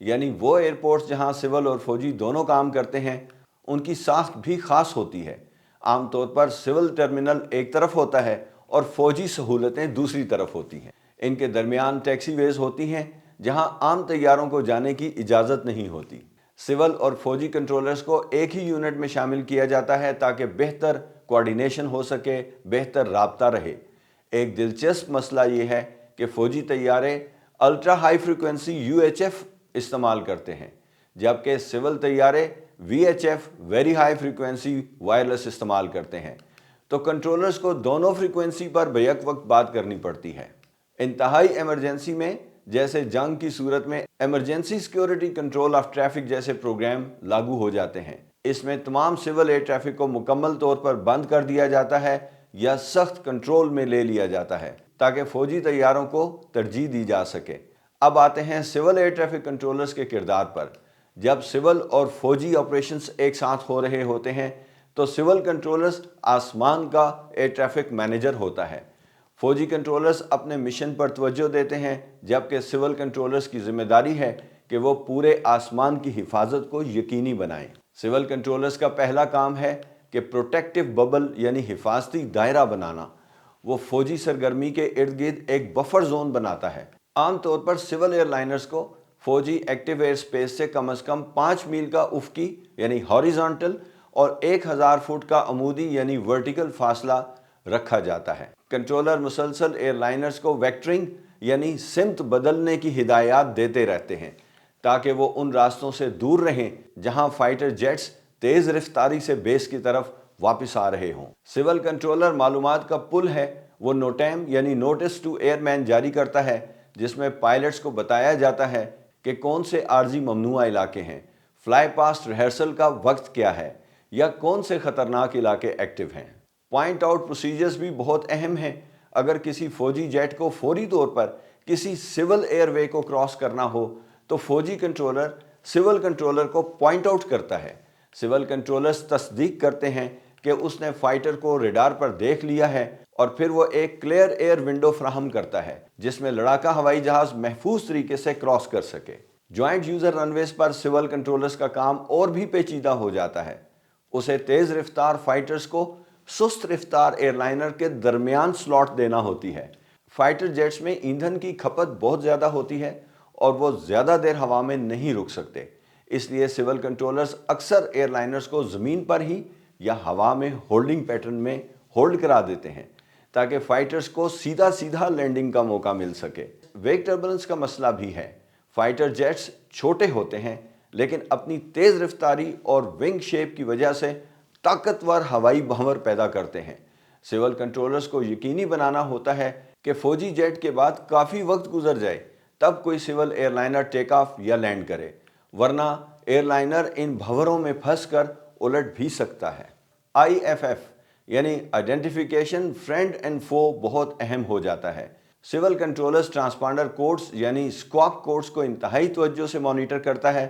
یعنی وہ ایئرپورٹس جہاں سول اور فوجی دونوں کام کرتے ہیں ان کی ساخت بھی خاص ہوتی ہے۔ عام طور پر سول ٹرمینل ایک طرف ہوتا ہے اور فوجی سہولتیں دوسری طرف ہوتی ہیں۔ ان کے درمیان ٹیکسی ویز ہوتی ہیں جہاں عام طیاروں کو جانے کی اجازت نہیں ہوتی۔ سول اور فوجی کنٹرولرز کو ایک ہی یونٹ میں شامل کیا جاتا ہے تاکہ بہتر کوارڈینیشن ہو سکے، بہتر رابطہ رہے۔ ایک دلچسپ مسئلہ یہ ہے کہ فوجی طیارے الٹرا ہائی فریکوینسی UHF استعمال کرتے ہیں، جبکہ سول طیارے VHF very high frequency wireless استعمال کرتے ہیں، تو کنٹرولرز کو دونوں فریکوینسی پر بیک وقت بات کرنی پڑتی ہے۔ انتہائی ایمرجنسی میں جیسے جنگ کی صورت میں emergency security control of traffic جیسے پروگرام لاگو ہو جاتے ہیں۔ اس میں تمام سول ایئر ٹریفک کو مکمل طور پر بند کر دیا جاتا ہے یا سخت کنٹرول میں لے لیا جاتا ہے تاکہ فوجی طیاروں کو ترجیح دی جا سکے۔ اب آتے ہیں سول ایئر ٹریفک کنٹرولرز کے کردار پر۔ جب سول اور فوجی آپریشنز ایک ساتھ ہو رہے ہوتے ہیں تو سول کنٹرولرز آسمان کا ایئر ٹریفک مینیجر ہوتا ہے۔ فوجی کنٹرولرز اپنے مشن پر توجہ دیتے ہیں، جبکہ سول کنٹرولرز کی ذمہ داری ہے کہ وہ پورے آسمان کی حفاظت کو یقینی بنائیں۔ سول کنٹرولرز کا پہلا کام ہے کہ پروٹیکٹیو ببل یعنی حفاظتی دائرہ بنانا۔ وہ فوجی سرگرمی کے ارد گرد ایک بفر زون بناتا ہے۔ عام طور پر سول ایئر لائنرز کو فوجی ایکٹیو ایئر سپیس سے کم از کم 5 میل کا افقی یعنی ہاریزونٹل اور 1000 فٹ کا عمودی یعنی ورٹیکل فاصلہ رکھا جاتا ہے۔ کنٹرولر مسلسل ایئر لائنرز کو ویکٹرنگ یعنی سمت بدلنے کی ہدایات دیتے رہتے ہیں تاکہ وہ ان راستوں سے دور رہیں جہاں فائٹر جیٹس تیز رفتاری سے بیس کی طرف واپس آ رہے ہوں۔ سول کنٹرولر معلومات کا پل ہے۔ وہ نوٹیم یعنی نوٹس ٹو ایئر مین جاری کرتا ہے جس میں پائلٹس کو بتایا جاتا ہے کہ کون سے عارضی ممنوعہ علاقے ہیں، فلائی پاسٹ ریہرسل کا وقت کیا ہے یا کون سے خطرناک علاقے ایکٹیو ہیں۔ پوائنٹ آؤٹ پروسیجرز بھی بہت اہم ہیں۔ اگر کسی فوجی جیٹ کو فوری طور پر کسی سول ایئر وے کو کراس کرنا ہو تو فوجی کنٹرولر سول کنٹرولر کو پوائنٹ آؤٹ کرتا ہے۔ سول کنٹرولرز تصدیق کرتے ہیں کہ اس نے فائٹر کو ریڈار پر دیکھ لیا ہے اور پھر وہ ایک کلیئر ایئر ونڈو فراہم کرتا ہے جس میں لڑاکا ہوائی جہاز محفوظ طریقے سے کراس کر سکے۔ جوائنٹ یوزر رن ویز پر سول کنٹرولرز کا کام اور بھی پیچیدہ ہو جاتا ہے۔ اسے تیز رفتار فائٹرز کو سست رفتار ایئر لائنر کے درمیان سلاٹ دینا ہوتی ہے۔ فائٹر جیٹس میں ایندھن کی کھپت بہت زیادہ ہوتی ہے اور وہ زیادہ دیر ہوا میں نہیں رک سکتے، اس لیے سول کنٹرولرز اکثر ایئر لائنرز کو زمین پر ہی یا ہوا میں ہولڈنگ پیٹرن میں ہولڈ کرا دیتے ہیں تاکہ فائٹرز کو سیدھا لینڈنگ کا موقع مل سکے۔ ویگ ٹربولنس کا مسئلہ بھی ہے۔ فائٹر جیٹس چھوٹے ہوتے ہیں لیکن اپنی تیز رفتاری اور ونگ شیپ کی وجہ سے طاقتور ہوائی بھنور پیدا کرتے ہیں۔ سول کنٹرولرز کو یقینی بنانا ہوتا ہے کہ فوجی جیٹ کے بعد کافی وقت گزر جائے تب کوئی civil airliner take off یا لینڈ کرے، ورنہ ایئر لائنر ان بھنوروں میں پھنس کر الٹ بھی سکتا ہے۔ IFF یعنی آئیڈینٹیفیکیشن فرینڈ اینڈ فو بہت اہم ہو جاتا ہے۔ سول کنٹرولرز ٹرانسپانڈر کوڈز یعنی اسکواک کوڈز کو انتہائی توجہ سے مانیٹر کرتا ہے۔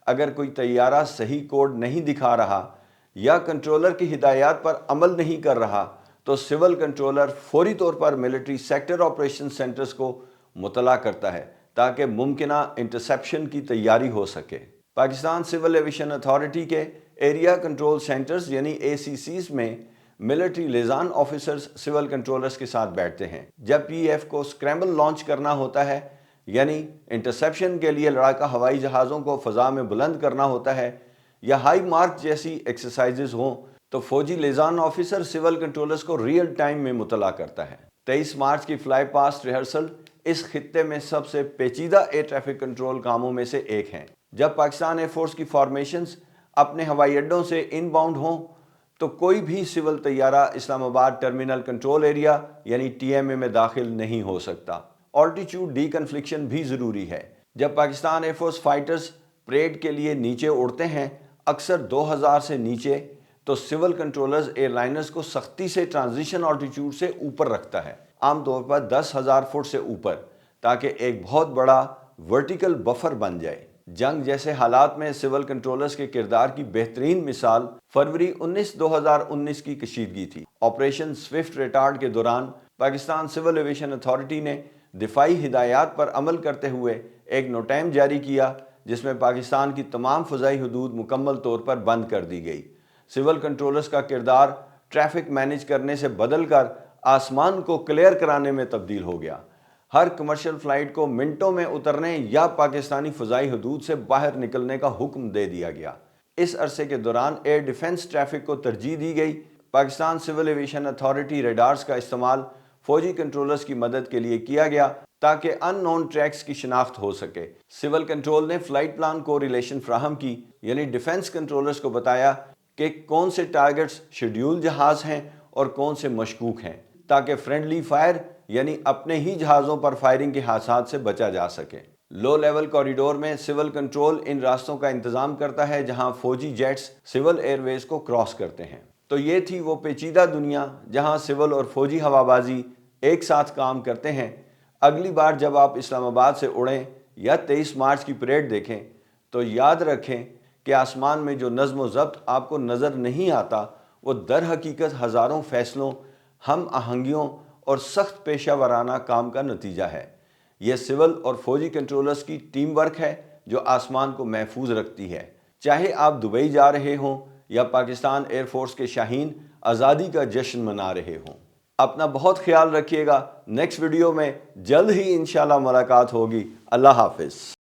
اگر کوئی طیارہ صحیح کوڈ نہیں دکھا رہا یا کنٹرولر کی ہدایات پر عمل نہیں کر رہا تو سول کنٹرولر فوری طور پر ملٹری سیکٹر آپریشن سینٹرز کو مطلع کرتا ہے تاکہ ممکنہ انٹرسیپشن کی تیاری ہو سکے۔ پاکستان سول ایویشن اتھارٹی کے ایریا کنٹرول سینٹرز یعنی ACCs میں military liaison officers civil controllers کے ساتھ بیٹھتے ہیں۔ جب PF کو اسکریمبل لانچ کرنا ہوتا ہے یعنی انٹرسیپشن کے لیے لڑاکا ہوائی جہازوں کو فضا میں بلند کرنا ہوتا ہے یا ہائی مارک جیسی ایکسرسائزز ہوں تو فوجی لیزان آفیسر سول کنٹرولرز کو ریئل ٹائم میں مطلع کرتا ہے۔ 23 مارچ کی فلائی پاسٹ ریہرسل اس خطے میں سب سے پیچیدہ ایئر ٹریفک کنٹرول کاموں میں سے ایک ہیں۔ جب پاکستان ایئر فورس کی فارمیشنز اپنے ہوائی اڈوں سے ان باؤنڈ ہوں تو کوئی بھی سول طیارہ اسلام آباد ٹرمینل کنٹرول ایریا یعنی TMA میں داخل نہیں ہو سکتا۔ آلٹیچیوڈ ڈی کنفلیکشن بھی ضروری ہے۔ جب Pakistan air force fighters parade کے لیے نیچے اڑتے ہیں، اکثر 2000 سے نیچے، تو سول کنٹرولرز ایئر لائنرز کو سختی سے ٹرانزیشن آلٹیچیوڈ سے اوپر رکھتا ہے، عام طور پر 10,000 فٹ سے اوپر، تاکہ ایک بہت بڑا ورٹیکل بفر بن جائے۔ جنگ جیسے حالات میں سول کنٹرولرز کے کردار کی بہترین مثال فروری 2019 کی کشیدگی تھی۔ آپریشن سوئفٹ ریٹارڈ کے دوران پاکستان سول ایویشن اتھارٹی نے دفاعی ہدایات پر عمل کرتے ہوئے ایک نوٹیم جاری کیا جس میں پاکستان کی تمام فضائی حدود مکمل طور پر بند کر دی گئی۔ سول کنٹرولرز کا کردار ٹریفک مینیج کرنے سے بدل کر آسمان کو کلیئر کرانے میں تبدیل ہو گیا۔ ہر کمرشل فلائٹ کو منٹوں میں اترنے یا پاکستانی فضائی حدود سے باہر نکلنے کا حکم دے دیا گیا۔ اس عرصے کے دوران ایئر ڈیفنس ٹریفک کو ترجیح دی گئی۔ Pakistan civil aviation authority radars کا استعمال فوجی کنٹرولرز کی مدد کے لیے کیا گیا تاکہ ان نون ٹریکس کی شناخت ہو سکے۔ سول کنٹرول نے فلائٹ پلان کو ریلیشن فراہم کی، یعنی ڈیفنس کنٹرولرز کو بتایا کہ کون سے ٹارگٹس شیڈیول جہاز ہیں اور کون سے مشکوک ہیں، تاکہ فرینڈلی فائر یعنی اپنے ہی جہازوں پر فائرنگ کے حادثات سے بچا جا سکے۔ لو لیول کوریڈور میں سول کنٹرول ان راستوں کا انتظام کرتا ہے جہاں فوجی جیٹس سول ایئر ویز کو کراس کرتے ہیں۔ تو یہ تھی وہ پیچیدہ دنیا جہاں سول اور فوجی ہوابازی ایک ساتھ کام کرتے ہیں۔ اگلی بار جب آپ اسلام آباد سے اڑیں یا 23 مارچ کی پریڈ دیکھیں تو یاد رکھیں کہ آسمان میں جو نظم و ضبط آپ کو نظر نہیں آتا وہ در حقیقت ہزاروں فیصلوں، ہم آہنگیوں اور سخت پیشہ ورانہ کام کا نتیجہ ہے۔ یہ سول اور فوجی کنٹرولرز کی ٹیم ورک ہے جو آسمان کو محفوظ رکھتی ہے، چاہے آپ دبئی جا رہے ہوں یا پاکستان ایئر فورس کے شاہین آزادی کا جشن منا رہے ہوں۔ اپنا بہت خیال رکھیے گا۔ نیکسٹ ویڈیو میں جلد ہی انشاءاللہ ملاقات ہوگی۔ اللہ حافظ۔